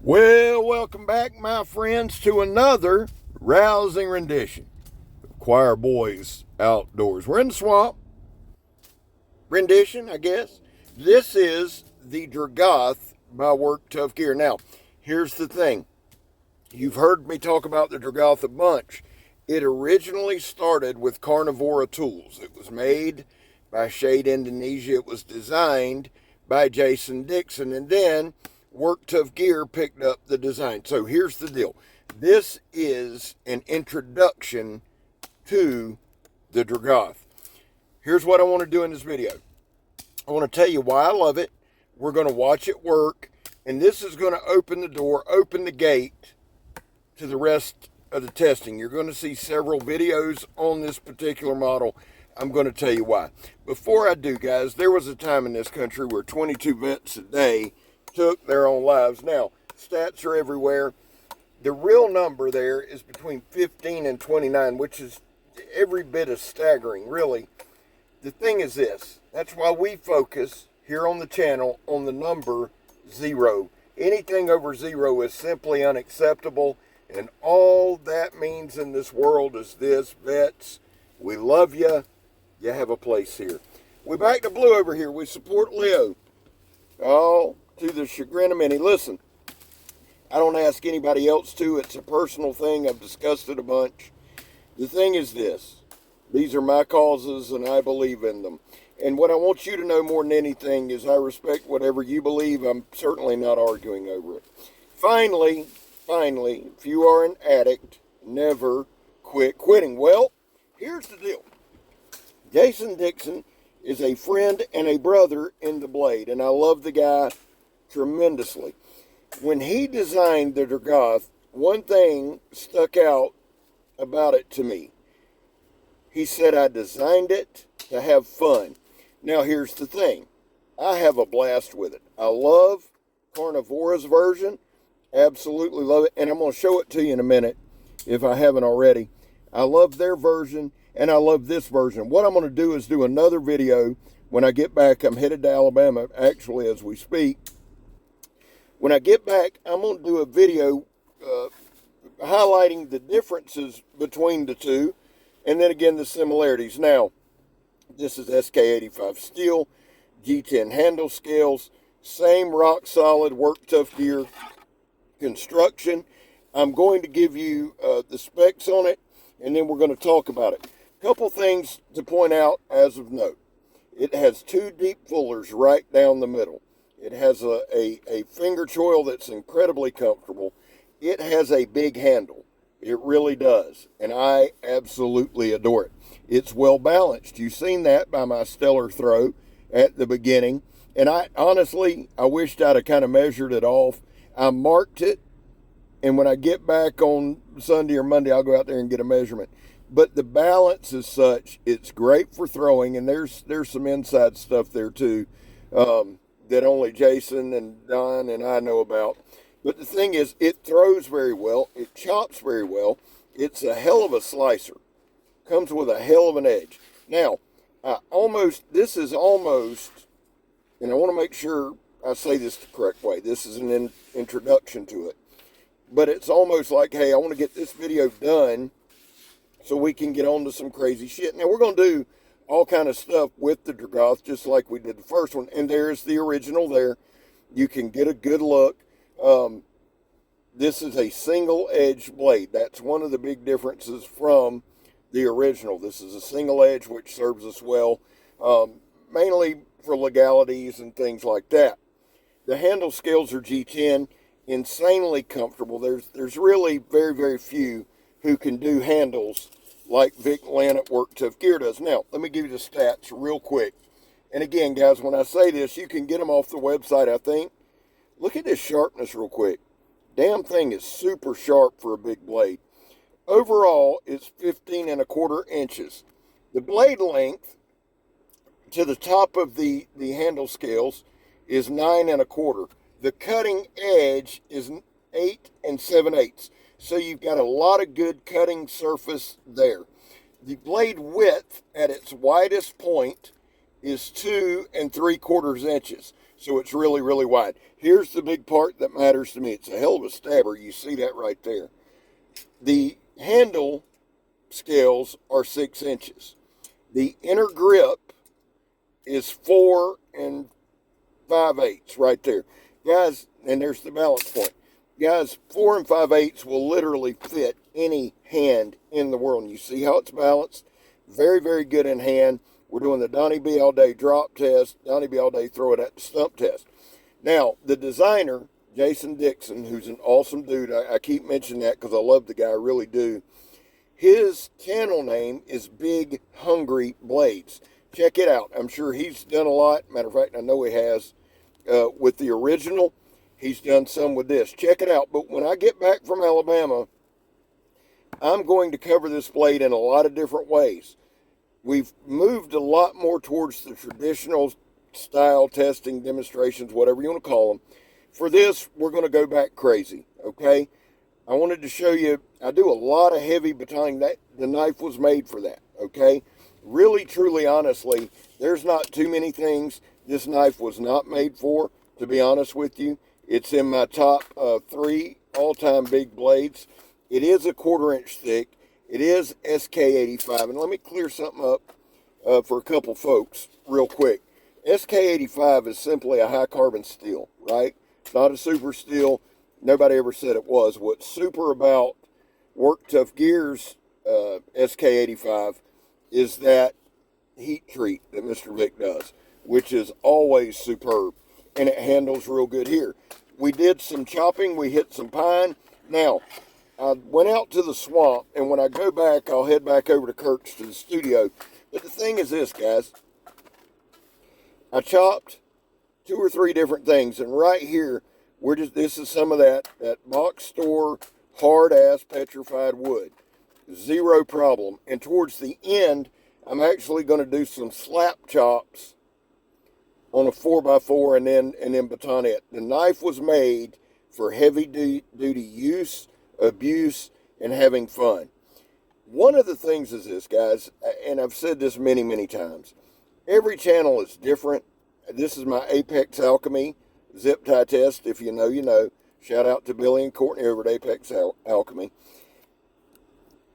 Well, welcome back, my friends, to another rousing rendition of Choir Boys Outdoors. We're in the swamp. Rendition, I guess. This is the DREGOTH by Work Tuff Gear. Now, here's the thing. You've heard me talk about the DREGOTH a bunch. It originally started with carnivora tools. It was made by Shade Indonesia. It was designed by Jason Dixon. And then Work Tuff Gear picked up the design. So here's the deal. This is an introduction to the DREGOTH. Here's what I want to do in this video. I want to tell you why I love it. We're going to watch it work. And this is going to open the door, open the gate to the rest of the testing. You're going to see several videos on this particular model. I'm going to tell you why. Before I do, guys, there was a time in this country where 22 vets a day took their own lives. Now, stats are everywhere. The real number there is between 15 and 29, which is every bit as staggering, really. The thing is this. That's why we focus here on the channel on the number 0. Anything over 0 is simply unacceptable, and all that means in this world is this: vets, we love you. You have a place here. We're back to blue over here. We support Leo. Oh, to the chagrin of many. Listen, I don't ask anybody else to. It's a personal thing. I've discussed it a bunch. The thing is this. These are my causes, and I believe in them. And what I want you to know more than anything is I respect whatever you believe. I'm certainly not arguing over it. Finally, if you are an addict, never quit quitting. Well, here's the deal. Jason Dixon is a friend and a brother in the blade, and I love the guy tremendously. When he designed the DREGOTH, one thing stuck out about it to me. He said, I designed it to have fun. Now, here's the thing. I have a blast with it. I love Carnivora's version. Absolutely love it. And I'm going to show it to you in a minute if I haven't already. I love their version, and I love this version. What I'm going to do is do another video when I get back. I'm headed to Alabama, actually, as we speak. When I get back, I'm going to do a video highlighting the differences between the two, and then again the similarities. Now, this is SK85 steel, G10 handle scales, same rock solid Work Tuff Gear construction. I'm going to give you the specs on it, and then we're going to talk about it. A couple things to point out as of note. It has 2 deep fullers right down the middle. It has a finger choil that's incredibly comfortable. It has a big handle. It really does. And I absolutely adore it. It's well balanced. You've seen that by my stellar throw at the beginning. And I honestly wished I'd have kind of measured it off. I marked it. And when I get back on Sunday or Monday, I'll go out there and get a measurement. But the balance is such, it's great for throwing. And there's some inside stuff there too. That only Jason and Don and I know about. But the thing is, it throws very well. It chops very well. It's a hell of a slicer. Comes with a hell of an edge. Now, this is almost, and I want to make sure I say this the correct way. This is an introduction to it. But it's almost like, hey, I want to get this video done so we can get on to some crazy shit. Now, we're going to do all kind of stuff with the DREGOTH, just like we did the first one. And there's the original there. You can get a good look. This is a single edge blade. That's one of the big differences from the original. This is a single edge, which serves us well, mainly for legalities and things like that. The handle scales are G10, insanely comfortable. There's really very, very few who can do handles like Vic Lynn at Work Tuff Gear does. Now, let me give you the stats real quick. And again, guys, when I say this, you can get them off the website, I think. Look at this sharpness real quick. Damn thing is super sharp for a big blade. Overall, it's 15 1/4 inches. The blade length to the top of the handle scales is 9 1/4. The cutting edge is 8 7/8. So you've got a lot of good cutting surface there. The blade width at its widest point is 2 3/4 inches. So it's really, really wide. Here's the big part that matters to me. It's a hell of a stabber. You see that right there. The handle scales are 6 inches. The inner grip is 4 5/8 right there. Guys, and there's the balance point. Guys, 4 5/8 will literally fit any hand in the world. And you see how it's balanced? Very, very good in hand. We're doing the Donnie B all day drop test, Donnie B all day throw it at the stump test. Now, the designer, Jason Dixon, who's an awesome dude, I keep mentioning that because I love the guy, I really do. His channel name is Big Hungry Blades. Check it out. I'm sure he's done a lot. Matter of fact, I know he has with the original. He's done some with this. Check it out. But when I get back from Alabama, I'm going to cover this blade in a lot of different ways. We've moved a lot more towards the traditional style testing, demonstrations, whatever you want to call them. For this, we're going to go back crazy, okay? I wanted to show you, I do a lot of heavy batoning. That the knife was made for that, okay? Really, truly, honestly, there's not too many things this knife was not made for, to be honest with you. It's in my top 3 all-time big blades. It is a 1/4 inch thick. It is SK85. And let me clear something up for a couple folks real quick. SK85 is simply a high carbon steel, right? It's not a super steel. Nobody ever said it was. What's super about Work Tuff Gear's SK85 is that heat treat that Mr. Vic does, which is always superb. And it handles real good here. We did some chopping. We hit some pine. Now, I went out to the swamp, and when I go back, I'll head back over to Kirk's to the studio. But the thing is this, guys. I chopped 2 or 3 different things, and right here, this is some of that box store hard-ass petrified wood. Zero problem. And towards the end, I'm actually going to do some slap chops on a 4x4 and then baton it. The knife was made for heavy duty use, abuse, and having fun. One of the things is this, guys, and I've said this many, many times. Every channel is different. This is my Apex Alchemy zip tie test. If you know, you know. Shout out to Billy and Courtney over at Apex Alchemy.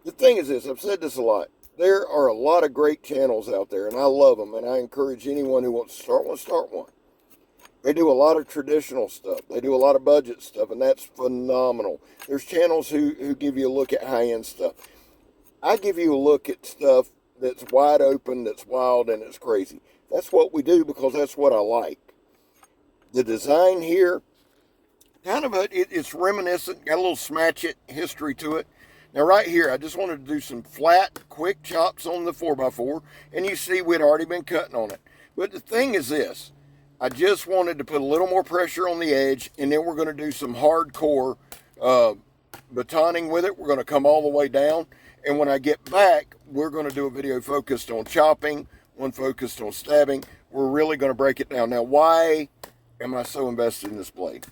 The thing is this, I've said this a lot. There are a lot of great channels out there, and I love them, and I encourage anyone who wants to start one. They do a lot of traditional stuff. They do a lot of budget stuff, and that's phenomenal. There's channels who give you a look at high-end stuff. I give you a look at stuff that's wide open, that's wild, and it's crazy. That's what we do because that's what I like. The design here, kind of it's reminiscent, got a little smash it history to it. Now right here, I just wanted to do some flat, quick chops on the 4x4, and you see we'd already been cutting on it. But the thing is this, I just wanted to put a little more pressure on the edge, and then we're going to do some hardcore batoning with it. We're going to come all the way down, and when I get back, we're going to do a video focused on chopping, one focused on stabbing. We're really going to break it down. Now, why am I so invested in this blade?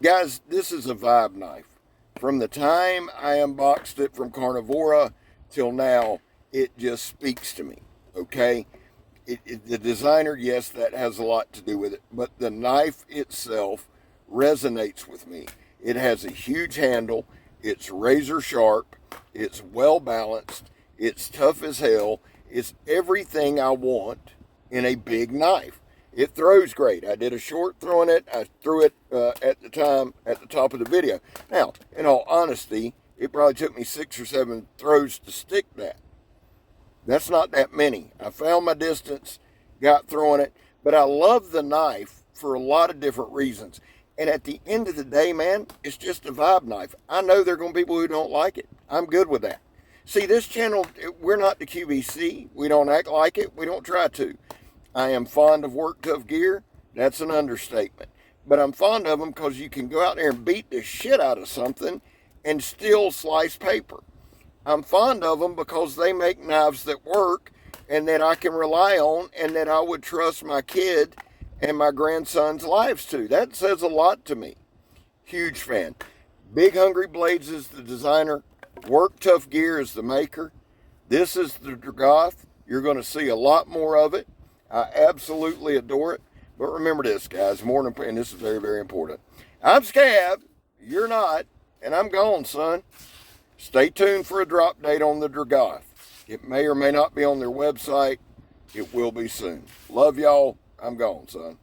Guys, this is a vibe knife. From the time I unboxed it from Carnivora till now, it just speaks to me, okay? The designer, yes, that has a lot to do with it, but the knife itself resonates with me. It has a huge handle, it's razor sharp, it's well balanced, it's tough as hell, it's everything I want in a big knife. It throws great. I did a short throwing it. I threw it at the top of the video. Now, in all honesty, it probably took me 6 or 7 throws to stick that. That's not that many. I found my distance, got throwing it, but I love the knife for a lot of different reasons. And at the end of the day, man, it's just a vibe knife. I know there are going to be people who don't like it. I'm good with that. See, this channel, we're not the QVC. We don't act like it. We don't try to. I am fond of Work Tuff Gear. That's an understatement. But I'm fond of them because you can go out there and beat the shit out of something and still slice paper. I'm fond of them because they make knives that work and that I can rely on and that I would trust my kid and my grandson's lives to. That says a lot to me. Huge fan. Big Hungry Blades is the designer. Work Tuff Gear is the maker. This is the DREGOTH. You're going to see a lot more of it. I absolutely adore it. But remember this, guys, and this is very, very important. I'm Scab, you're not, and I'm gone, son. Stay tuned for a drop date on the DREGOTH. It may or may not be on their website. It will be soon. Love y'all. I'm gone, son.